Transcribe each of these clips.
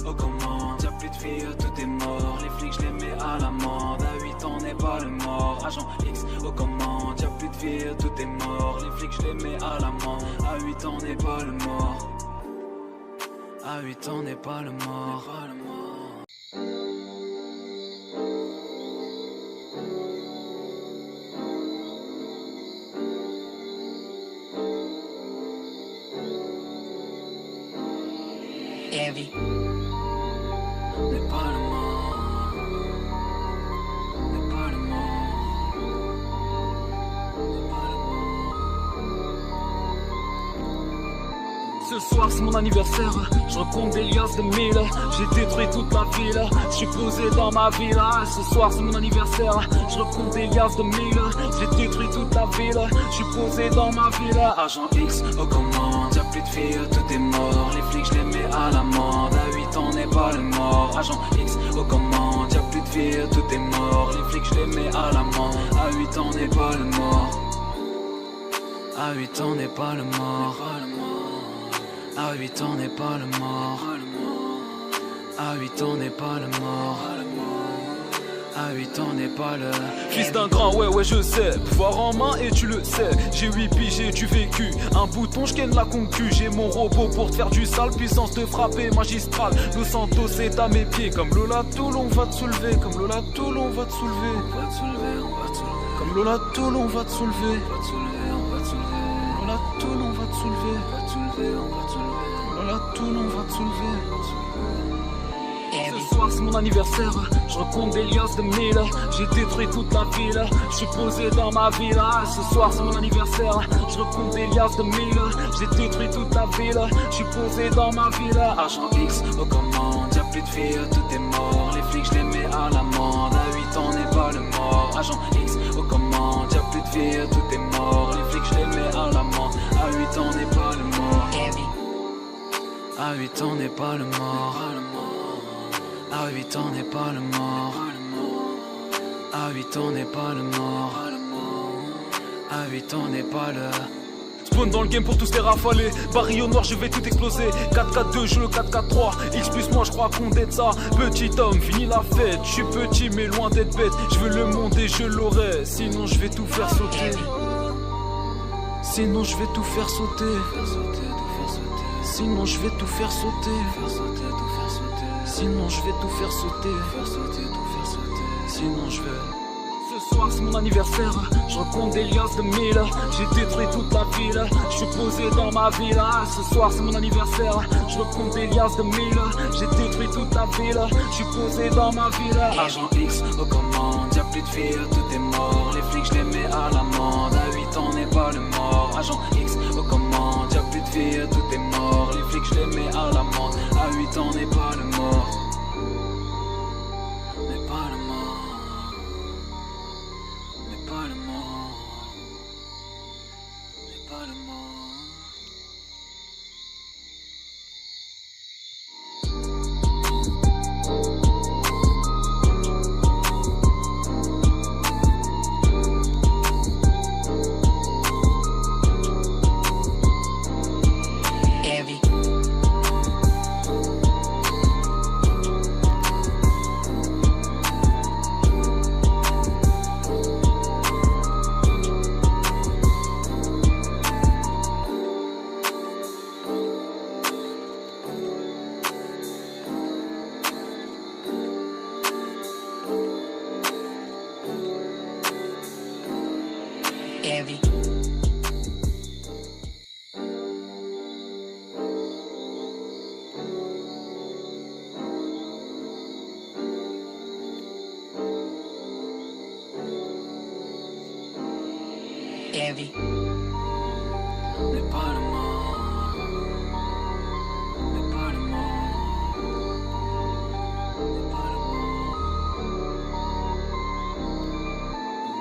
aux commandes, y'a plus de filles, tout est mort. Les flics, je les mets à l'amende. À 8 ans, on n'est pas le mort. Agent X aux commandes, y'a plus de filles, tout est mort. Les flics, je les mets à l'amende. À 8 ans, on n'est pas le mort. À 8 ans, on n'est pas le mort. Heavy. On n'est pas le mort. On n'est pas le mort. On n'est pas le mort. Ce soir c'est mon anniversaire, je recompte des liasses de 1000. J'ai détruit toute la ville, je suis posé dans ma ville. Ce soir c'est mon anniversaire, je recompte des liasses de 1000. J'ai détruit toute la ville, je suis posé dans ma ville. Agent X aux commandes, y'a plus de filles, tout est mort. Les flics je les mets à l'amende, à 8 ans on n'est pas le mort. Agent X aux commandes, y'a plus de filles, tout est mort. Les flics je les mets à l'amende, à 8 ans on n'est pas le mort. À 8 ans on n'est pas le mort. À 8 ans n'est pas le mort. À 8 ans n'est pas le mort. À 8 ans n'est pas le... Fils d'un grand, ouais je sais. Pouvoir en main et tu le sais. J'ai 8 piges, j'ai du vécu. Un bouton, je ken la concu. J'ai mon robot pour te faire du sale. Puissance de frapper magistrale. Los Santos est à mes pieds. Comme Lola Toulon va te soulever. Comme Lola Toulon va te soulever. On va te soulever, on va te soulever. Comme Lola Toulon va te soulever. On va te soulever, on va te soulever. Lola Toulon va te soulever. On va te soulever, on va te soulever. Lola Toulon va te soulever. Ce soir c'est mon anniversaire, je recompte des liasses de 1000. J'ai détruit toute la ville, je suis posé dans ma ville. Ce soir c'est mon anniversaire, je recompte des liasses de 1000. J'ai détruit toute la ville, je suis posé dans ma ville. Agent X aux commandes, y'a plus de filles, tout est mort. Les flics je les mets à l'amende, à 8 ans on n'est pas le mort. Agent X aux commandes, y'a plus de filles, tout est mort. Les flics je les mets à l'amende, à 8 ans on n'est pas le mort. À 8 ans on n'est pas le mort. À 8 ans n'est pas le mort. À 8 ans n'est pas le mort. À 8 ans n'est pas le... Spawn dans le game pour tous les rafaler. Baril au noir je vais tout exploser. 4-4-2 je le 4-4-3. X plus moi je crois qu'on d'être ça. Petit homme fini la fête. Je suis petit mais loin d'être bête. Je veux le monde et je l'aurai. Sinon je vais tout faire sauter. Sinon je vais tout faire sauter. Sinon je vais tout faire sauter. Sinon je vais tout faire sauter. Sinon je vais... Ce soir c'est mon anniversaire, je recompte des liasses de 1000. J'ai détruit toute la ville, je suis posé dans ma ville. Ce soir c'est mon anniversaire, je recompte des liasses de 1000. J'ai détruit toute la ville, je suis posé dans ma ville. Agent X aux commandes, y'a plus de filles, tout est mort. Les flics je les mets à l'amende, à 8 ans on n'est pas le mort. Agent X aux commandes, y'a plus de filles, tout est mort. Les flics je les mets à l'amende, à 8 ans on n'est pas le mort. On n'est pas le mort. On n'est pas le mort. On n'est pas le mort. Heavy. Heavy. On n'est pas le mort. On n'est pas le mort. On n'est pas le mort.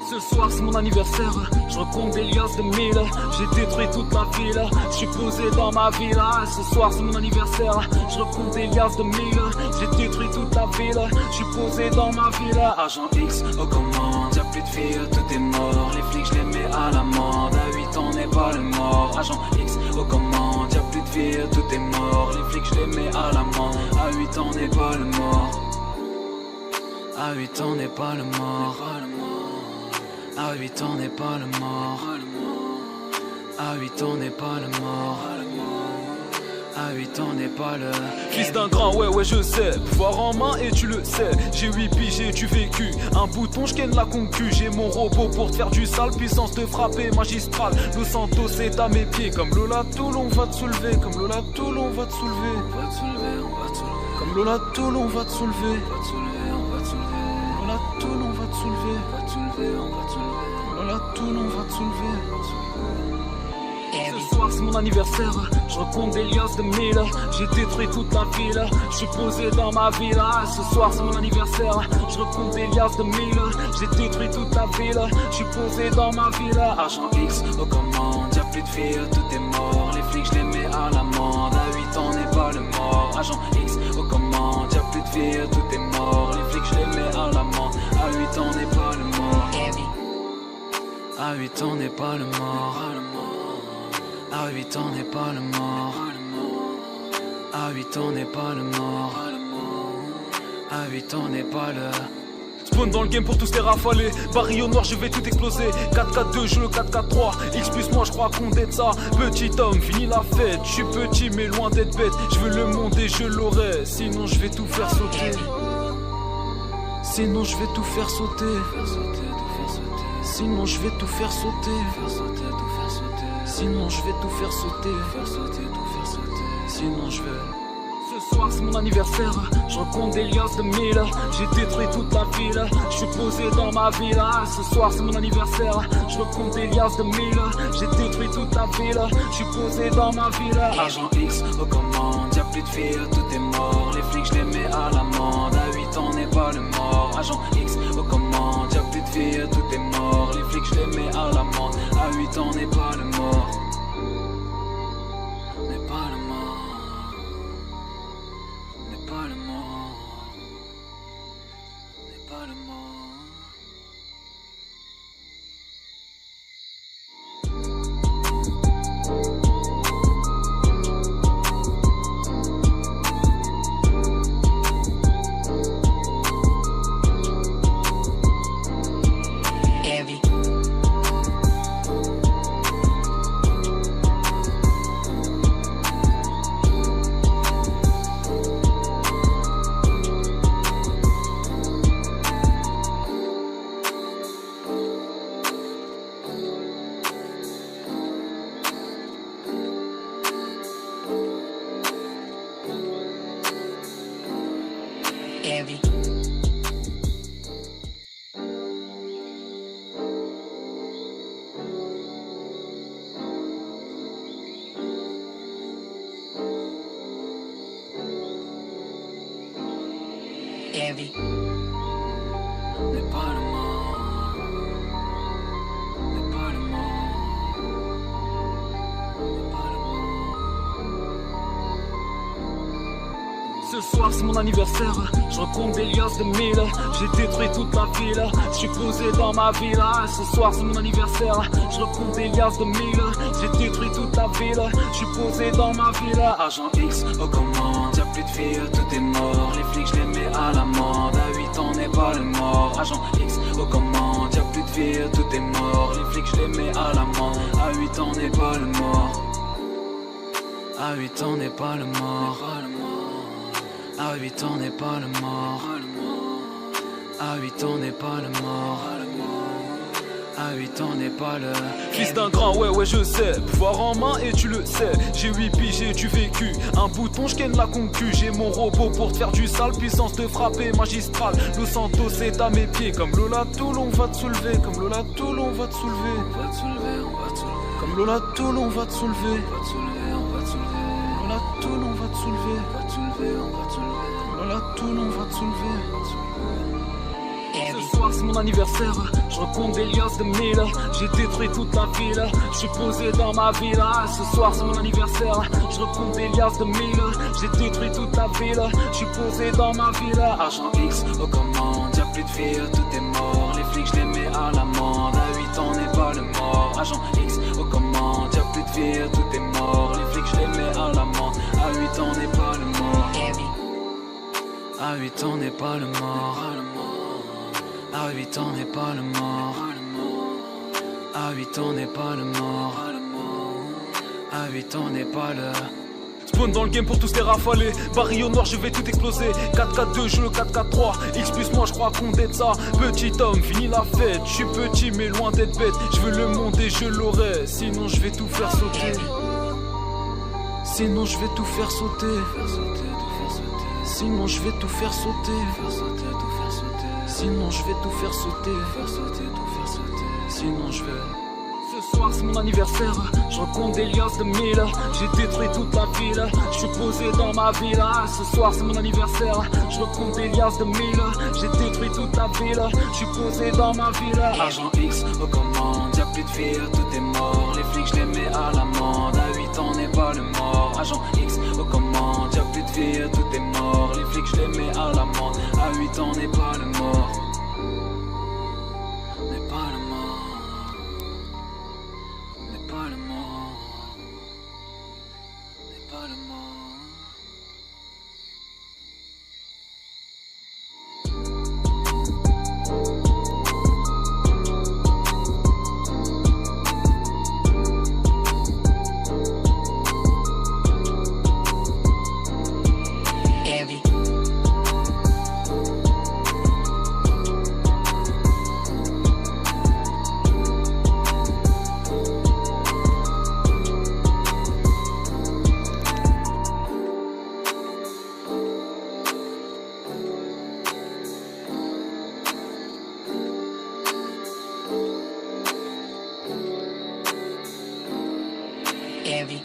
Ce soir c'est mon anniversaire, je recompte des liasses de 1000. J'ai détruit toute la ville, je suis posé dans ma ville. Ce soir c'est mon anniversaire, je recompte des liasses de 1000. J'ai détruit toute la ville, je suis posé dans ma ville. Agent X aux commandes, y'a plus de filles, tout est mort. Les flics je les mets à l'amende, à 8 ans on n'est pas le mort. Agent X aux commandes, y'a plus de filles, tout est mort. Les flics je les mets à l'amende, à 8 ans pas le mort. À 8 ans on n'est pas le mort. À 8 ans on n'est pas le mort. À 8 ans on n'est pas le mort. À 8 ans on n'est pas le fils d'un grand, ouais je sais. Pouvoir en main et tu le sais. J'ai 8 piges, j'ai du vécu. Un bouton, je ken la concu. J'ai mon robot pour te faire du sale. Puissance de frapper magistrale. Los Santos est à mes pieds. Comme Lola Toulon va te soulever. Comme Lola Toulon va te soulever. On va te soulever, on va te soulever. Comme Lola Toulon va te soulever. On va te soulever, on va te soulever. Lola Toulon va te soulever. On va te soulever, on va te soulever. Lola Toulon va te soulever. Ce soir c'est mon anniversaire, je recompte des liasses de 1000. J'ai détruit toute la ville, je suis posé dans ma villa. Ce soir c'est mon anniversaire, je recompte des liasses de 1000. J'ai détruit toute la ville, je suis posé dans ma villa. Agent X aux commandes, y'a plus de filles, tout est mort. Les flics je les mets à l'amende, à 8 ans on n'est pas le mort. Agent X aux commandes, y'a plus de filles, tout est mort. Les flics je les mets à l'amende, à 8 ans on n'est pas le mort. À 8 ans on n'est pas le mort. À 8 ans on n'est pas le mort. À 8 ans on n'est pas le mort. À 8 ans on n'est pas le spawn dans le game pour tous les rafaler. Baril au noir je vais tout exploser. 4-4-2 je le 4-4-3. X plus moi je crois qu'on est ça. Petit homme fini la fête. Je suis petit mais loin d'être bête. Je veux le monde et je l'aurai. Sinon je vais tout faire sauter. Sinon je vais tout faire sauter. Sinon je vais tout faire sauter. Sinon je vais tout faire sauter. Sinon je vais. Ce soir c'est mon anniversaire, je recompte des liasses de 1000. J'ai détruit toute la ville, je suis posé dans ma villa. Ce soir c'est mon anniversaire, je recompte des liasses de 1000. J'ai détruit toute la ville, je suis posé dans ma villa. Agent X aux commandes, y'a plus de filles, tout est mort. Les flics je les mets à l'amende, à 8 ans on n'est pas le mort. Agent X aux commandes, y'a plus de filles, tout est mort. Les flics je les mets à l'amende, à 8 ans on n'est pas le mort. On n'est pas le mort. On n'est pas le mort. On n'est pas le mort. Envy. Envy. On n'est pas le mort. On n'est pas le mort. On n'est pas le mort. Ce soir c'est mon anniversaire, je recompte des liasses de 1000. J'ai détruit toute la ville, je suis posé dans ma villa. Ce soir c'est mon anniversaire, je recompte des liasses de 1000. J'ai détruit toute la ville, je suis posé dans ma villa. Agent X aux commandes, y'a plus de filles, tout est mort. Les flics je les mets à l'amende, à 8 ans on n'est pas le mort. Agent X aux commandes, y'a plus de filles, tout est mort. Les flics je les mets à l'amende, à 8 ans on n'est pas le mort. À 8 ans on n'est pas le mort. À 8 ans on n'est pas le mort. À 8 ans on n'est pas le mort. À 8 ans on n'est pas le fils d'un grand, ouais je sais. Pouvoir en main et tu le sais. J'ai 8 piges, j'ai du vécu. Un bouton, je ken la concu. J'ai mon robot pour te faire du sale. Puissance de frapper magistrale. Los Santos est à mes pieds. Comme Lola Toulon va te soulever. Comme Lola Toulon va te soulever. On va te soulever, on va te soulever. Comme Lola Toulon va te soulever. On va te soulever, on va te soulever. Lola Toulon va te soulever. On va te soulever, on va te soulever. Lola Toulon va te soulever. Ce soir c'est mon anniversaire, je recompte des liasses de 1000. J'ai détruit toute la ville, je suis posé dans ma villa. Ce soir c'est mon anniversaire, je recompte des liasses de 1000. J'ai détruit toute la ville, je suis posé dans ma villa. Agent X aux commandes, y'a plus de filles, tout est mort. Les flics je les mets à l'amende, à 8 ans on n'est pas le mort. Agent X aux commandes, y'a plus de filles, tout est mort. Les flics je les mets à l'amende, à 8 ans on n'est pas le mort. À 8 ans n'est pas le mort. À 8 ans n'est pas le mort. À 8 ans n'est pas le mort. À 8 ans n'est pas le... Spawn dans le game pour tous les rafaler. Baril au noir, je vais tout exploser. 4-4-2, je le 4-4-3. X plus moi, je crois qu'on t'aide ça. Petit homme, fini la fête. Je suis petit, mais loin d'être bête. Je veux le monde et je l'aurai. Sinon, je vais tout faire sauter. Sinon, je vais tout faire sauter. Sinon, je vais tout faire sauter. Sinon, je vais tout faire sauter. Sinon, je vais... Ce soir c'est mon anniversaire, je recompte des liasses de 1000. J'ai détruit toute la ville, je suis posé dans ma ville. Ce soir c'est mon anniversaire, je recompte des liasses de 1000. J'ai détruit toute la ville, je suis posé dans ma ville. Agent X aux commandes, y'a plus de filles, tout est mort. Les flics je les mets à l'amende, à 8 ans n'est pas le mort. Agent X aux commandes, y'a plus de filles, tout est mort. Les flics je les mets à l'amende, à 8 ans n'est pas le mort. N'est pas le mort. Pas le mort, n'est pas le mort. Heavy. Heavy.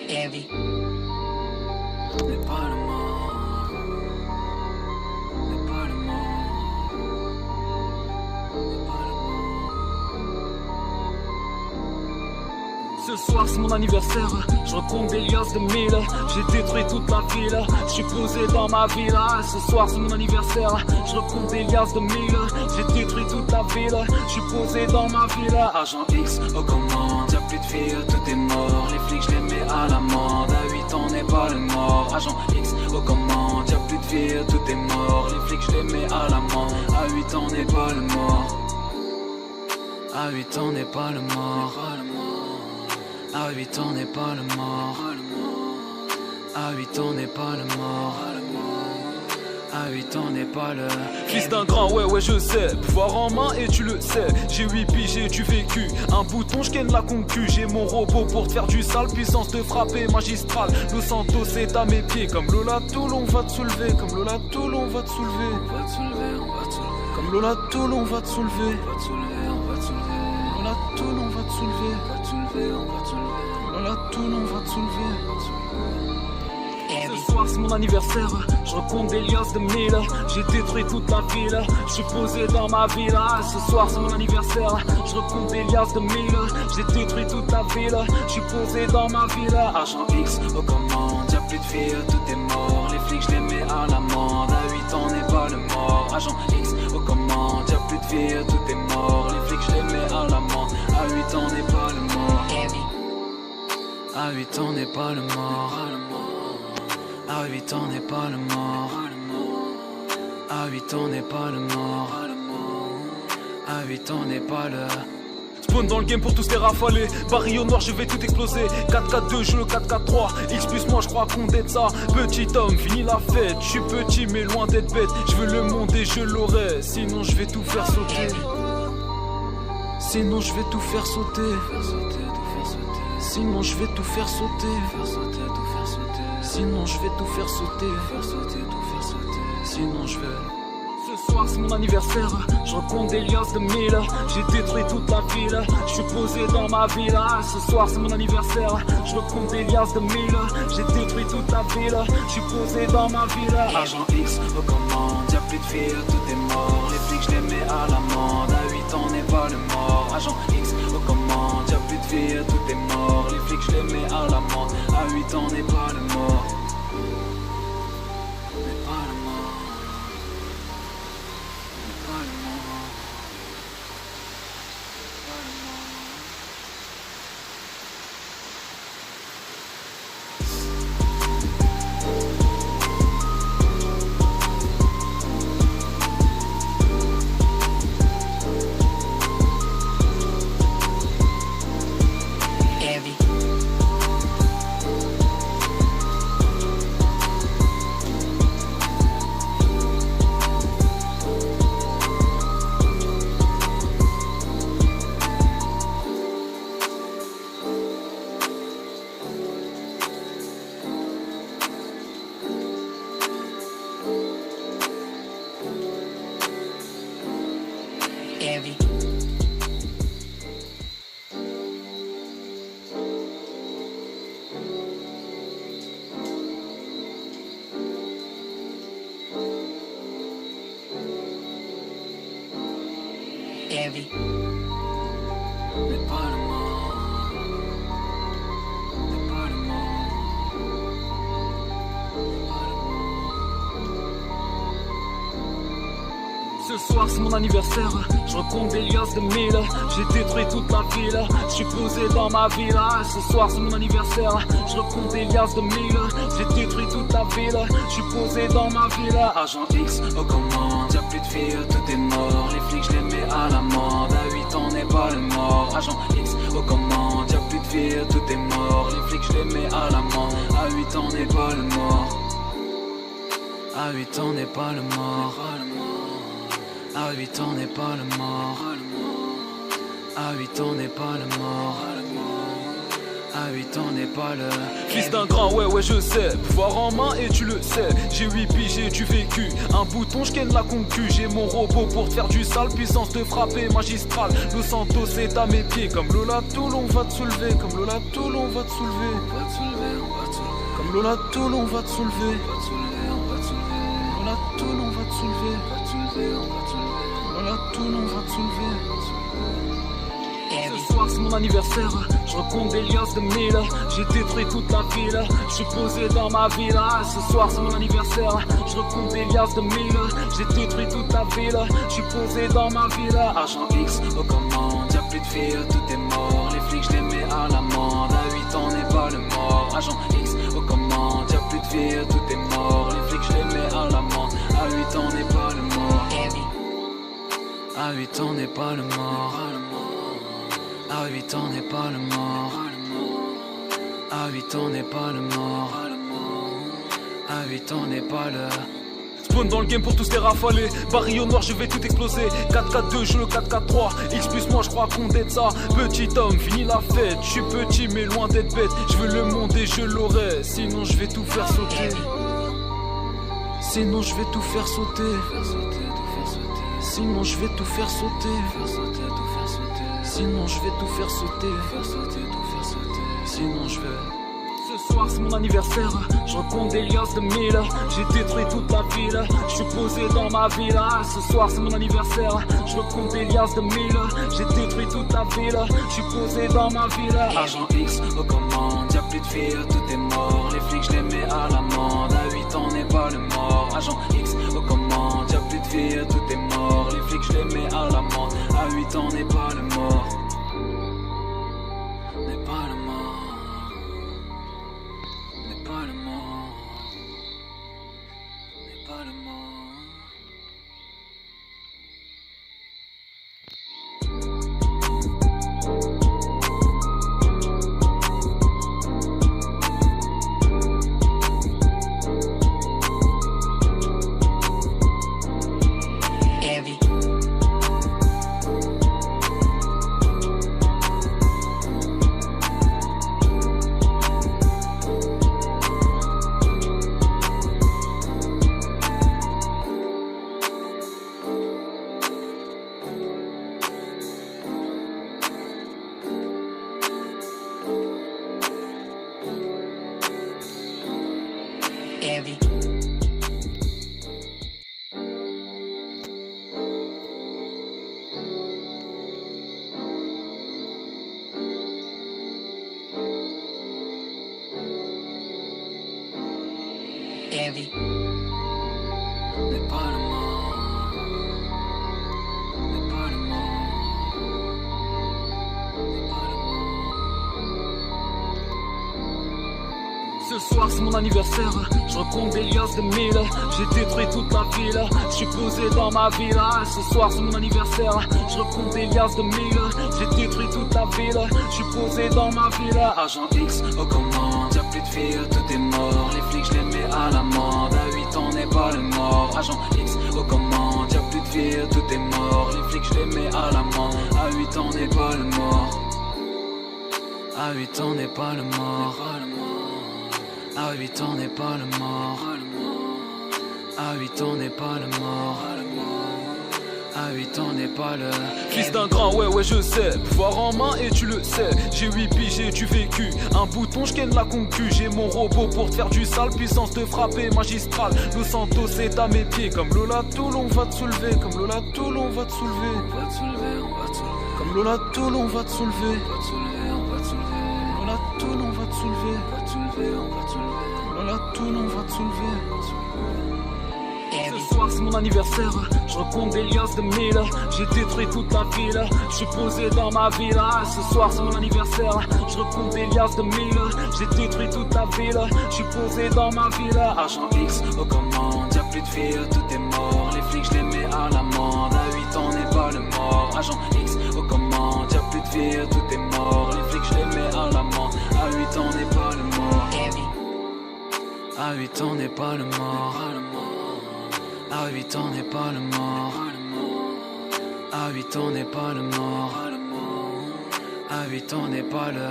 Heavy. N'est pas le mort. N'est pas le mort. N'est pas le mort. Ce soir c'est mon anniversaire, je recompte des liasses de 1000. J'ai détruit toute la ville, je suis posé dans ma ville. Ce soir c'est mon anniversaire, je recompte des liasses de 1000. J'ai détruit toute la ville, je suis posé dans ma ville. Agent X aux commandes, y'a plus de filles, tout est mort. Les flics je les mets à l'amende, à 8 ans n'est pas le mort. Agent X aux commandes, y'a plus de filles, tout est mort. Les flics je les mets à l'amende, à 8 ans n'est pas le mort. À 8 ans n'est pas le mort. À 8 ans n'est pas le mort. À 8 ans n'est pas le mort. À 8 ans n'est pas le... Fils d'un grand, ouais je sais. Pouvoir en main et tu le sais. J'ai 8 piges, j'ai du vécu. Un bouton, je ken la concu. J'ai mon robot pour te faire du sale. Puissance de frapper magistrale. Los Santos est à mes pieds. Comme Lola Toulon va te soulever. Comme Lola Toulon va te soulever. On va te soulever, on va te soulever. Comme Lola Toulon va te soulever. On va te soulever, on va te soulever. Lola Toulon va te soulever. On va te soulever, on va te soulever. Lola Toulon va te soulever. Ce soir c'est mon anniversaire, je recompte des liasses de 1000. J'ai détruit toute la ville, je suis posé dans ma ville. Ce soir c'est mon anniversaire, je recompte des liasses de 1000. J'ai détruit toute la ville, je suis posé dans ma ville. Agent X aux commandes, y'a plus de filles, tout est mort. Les flics je les mets à l'amende, à 8 ans n'est pas le mort. Agent X aux commandes, y'a plus de filles, tout est mort. Les flics je les mets à l'amende, à 8 ans n'est pas le mort. À 8 ans n'est pas le mort. À 8 ans n'est pas le mort. À 8 ans n'est pas le mort. À 8 ans n'est pas le... Spawn dans le game pour tous les rafaler. Baril au noir, je vais tout exploser. 4-4-2, je le 4-4-3. X plus moi, je crois qu'on t'aide ça. Petit homme, fini la fête. Je suis petit, mais loin d'être bête. Je veux le monde et je l'aurai. Sinon, je vais tout faire sauter. Sinon, je vais tout faire sauter. Sinon, je vais tout faire sauter. Sinon, je vais tout faire sauter. Sinon, je vais... Ce soir c'est mon anniversaire, je recompte des liasses de 1000. J'ai détruit toute la ville, je suis posé dans ma ville. Ce soir c'est mon anniversaire, je recompte des liasses de 1000. J'ai détruit toute la ville, je suis posé dans ma ville. Agent X aux commandes, y'a plus de filles, tout est mort. Les flics je les mets à l'amende, à 8 ans n'est pas le mort. Agent X aux commandes, y'a plus de filles, tout est mort. Les flics je les mets à l'amende, à 8 ans n'est pas le mort. N'est pas le mort. Envy. N'est pas le mort. N'est pas le mort. N'est pas le mort. Ce soir c'est mon anniversaire, je recompte des liasses de mille. J'ai détruit toute la ville, je suis posé dans ma ville. Ce soir c'est mon anniversaire, je recompte des liasses de mille. J'ai détruit toute la ville, je suis posé dans ma ville. Agent X aux commandes, y'a plus de filles, tout est mort. Les flics je les mets à l'amende, à 8 ans n'est pas le mort. Agent X aux commandes, y'a plus de filles, tout est mort. Les flics je les mets à l'amende, à 8 ans n'est pas le mort. À 8 ans n'est pas le mort. À 8 ans n'est pas le mort. À 8 ans n'est pas le mort. À 8 ans n'est pas le... Fils d'un grand, ouais je sais. Pouvoir en main et tu le sais. J'ai 8 piges, j'ai du vécu. Un bouton, je ken la concu. J'ai mon robot pour te faire du sale. Puissance de frapper magistrale. Los Santos est à mes pieds. Comme Lola Toulon va te soulever. Comme Lola Toulon va te soulever. On va te soulever, on va te soulever. Comme Lola Toulon va te soulever. On va te soulever, on va te soulever. Lola Toulon va te soulever. On va te soulever, on va te soulever. Lola Toulon va te soulever. Ce soir c'est mon anniversaire, je recompte des liasses de mille. J'ai détruit toute la ville, je suis posé dans ma ville. Ce soir c'est mon anniversaire, je recompte des liasses de mille. J'ai détruit toute la ville, je suis posé dans ma ville. Agent X aux commandes, y'a plus de filles, tout est mort. Les flics je les mets à l'amende, à 8 ans n'est pas le mort. Agent X aux commandes, y'a plus de filles, tout est mort. Les flics je les mets à l'amende, à 8 ans n'est pas le mort. À 8 ans n'est pas le mort. À 8 ans n'est pas le mort. À 8 ans n'est pas le mort. À 8 ans n'est pas le... Spawn dans le game pour tous les rafaler. Baril au noir je vais tout exploser. 4-4-2 je le 4-4-3. X plus moi je crois qu'on est ça. Petit homme fini la fête. Je suis petit mais loin d'être bête. Je veux le monde et je l'aurai. Sinon je vais tout faire sauter. Sinon je vais tout faire sauter. Sinon je vais tout faire sauter. Sinon je vais tout faire sauter. Sinon je vais... Ce soir c'est mon anniversaire, je recompte des liasses de mille. J'ai détruit toute la ville, je suis posé dans ma ville. Ce soir c'est mon anniversaire, je recompte des liasses de mille. J'ai détruit toute la ville, je suis posé dans ma ville. Agent X aux commandes, y'a plus de filles, tout est mort. Les flics je les mets à l'amende, à 8 ans n'est pas le mort. Agent X aux commandes, y'a plus de filles, tout est mort. Les flics je les mets à l'amende, à 8 ans n'est pas le mort. N'est pas le mort. N'est pas le mort. N'est pas le mort. Envy. Envy. Envy. N'est pas le mort. N'est pas le mort. N'est pas le mort. Ce soir c'est mon anniversaire, je recompte des liasses de mille. J'ai détruit toute la ville, je suis posé dans ma ville. Ce soir c'est mon anniversaire, je recompte des liasses de mille. J'ai détruit toute la ville, je suis posé dans ma ville. Agent X aux commandes, y'a plus de filles, tout est mort. Les flics je les mets à l'amende, à 8 ans n'est pas le mort. Agent X aux commandes, y'a plus de filles, tout est mort. Les flics je les mets à l'amende, à 8 ans n'est pas le mort. À 8 ans n'est pas le mort. À 8 ans n'est pas le mort. À 8 ans n'est pas le mort. À 8 ans n'est pas le fils d'un grand, ouais je sais. Pouvoir en main et tu le sais. J'ai 8 piges et du vécu. Un bouton, je ken la concu. J'ai mon robot pour te faire du sale. Puissance de frapper magistrale. Los Santos est à mes pieds. Comme Lola Toulon va te soulever. Comme Lola Toulon va te soulever. On va te soulever, on va te soulever. Comme Lola Toulon va te soulever. On va te soulever, on va te soulever. Lola Toulon va te soulever. On va te soulever, on va te soulever. Lola Toulon va te soulever. Ce soir c'est mon anniversaire, je recompte des liasses de mille. J'ai détruit toute la ville, je suis posé dans ma villa. Ce soir c'est mon anniversaire, je recompte des liasses de mille. J'ai détruit toute la ville, je suis posé dans ma villa. Agent X aux commandes, y'a plus de filles, tout est mort. Les flics je les mets à l'amende, à 8 ans n'est pas le mort. Agent X aux commandes, y'a plus de filles, tout est mort. Les flics je les mets à l'amende, à 8 ans n'est pas le mort. À 8 ans n'est pas le mort. À 8 ans n'est pas le mort. À 8 ans n'est pas le mort. À 8 ans n'est pas le...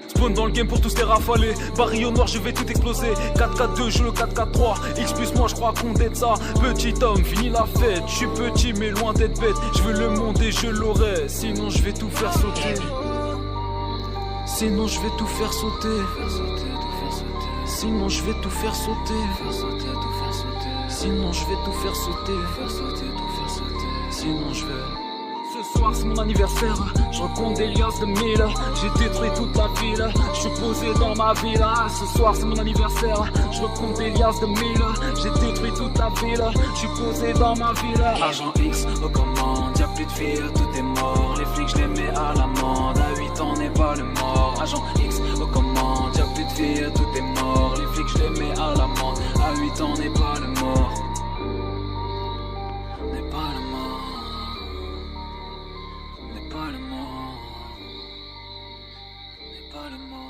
Spawn dans le game pour tous les rafaler. Baril au noir je vais tout exploser. 4-4-2 je le 4-4-3. X plus moi je crois qu'on est ça. Petit homme fini la fête. Je suis petit mais loin d'être bête. Je veux le monde et je l'aurai. Sinon je vais tout faire sauter. Sinon je vais tout faire sauter. Sinon je vais tout faire sauter. Sinon je vais tout faire sauter. Sinon je vais... Ce soir c'est mon anniversaire, je recompte des liasses de mille. J'ai détruit toute la ville, je suis posé dans ma villa. Ce soir c'est mon anniversaire, je recompte des liasses de mille. J'ai détruit toute la ville, je suis posé dans ma villa. Agent X aux commandes, y'a plus de filles, tout est mort. Les flics je les mets à l'amende, à 8 ans n'est pas le mort. Agent X aux commandes, y'a plus de filles, tout est mort. Les flics je les mets à l'amende, à 8 ans n'est pas le mort. N'est pas le mort. N'est pas le mort. N'est pas le mort.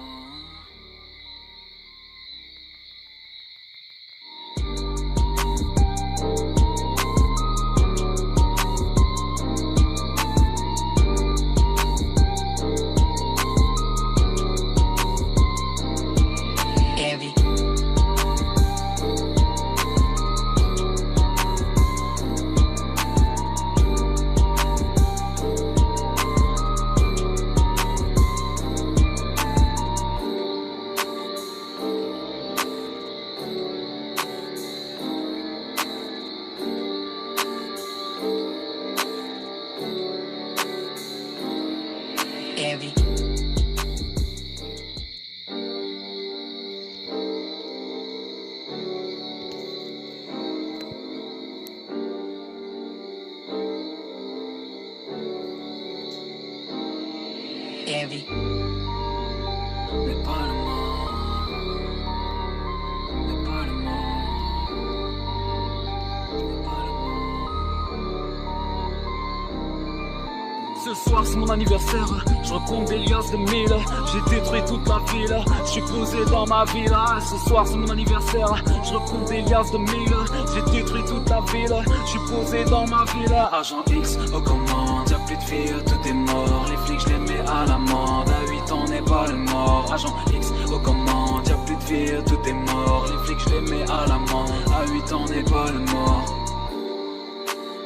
Heavy. Heavy. N'est pas le mort. N'est pas le mort. N'est pas le mort. Ce soir c'est mon anniversaire, je recompte des liasses de mille. J'ai détruit toute la ville, je suis posé dans ma villa. Ce soir c'est mon anniversaire, je recompte des liasses de mille. J'ai détruit toute la ville, je suis posé dans ma villa. Agent X aux commandes, y'a plus de filles, tout est mort. Les flics je les mets à l'amende, à 8 ans n'est pas le mort. Agent X aux commandes, y'a plus de filles, tout est mort. Les flics je les mets à l'amende, à 8 ans n'est pas le mort.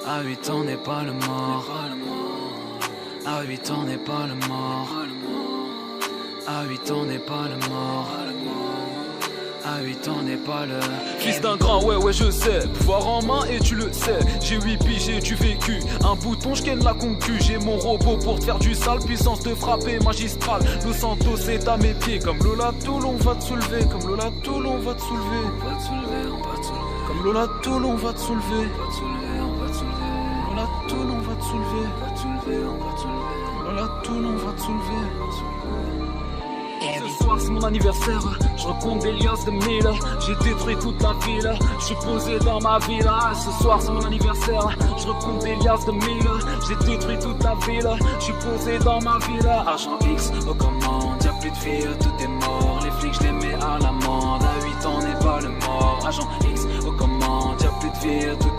À 8 ans n'est pas le mort. À 8 ans n'est pas le mort. À 8 ans n'est pas le mort. À 8 ans n'est pas le... Fils d'un grand, ouais je sais. Pouvoir en main et tu le sais. J'ai 8 piges et du vécu. Un bouton, je ken la concu. J'ai mon robot pour te faire du sale. Puissance de frapper magistrale. Los Santos est à mes pieds. Comme Lola Toulon va te soulever. Comme Lola Toulon va te soulever. On va te soulever, on va te soulever. Comme Lola Toulon va te soulever. On va te soulever, on va te soulever. Lola Toulon va te soulever. On va te soulever, on va te soulever. Lola Toulon va te soulever. Ce soir c'est mon anniversaire, je recompte des liasses de mille. J'ai détruit toute la ville, je suis posé dans ma villa. Ce soir c'est mon anniversaire, je recompte des liasses de mille. J'ai détruit toute la ville, je suis posé dans ma villa. Agent X aux commandes, y'a plus de filles, tout est mort. Les flics je les mets à l'amende, à 8 ans n'est pas le mort. Agent X aux commandes, y'a plus de filles, tout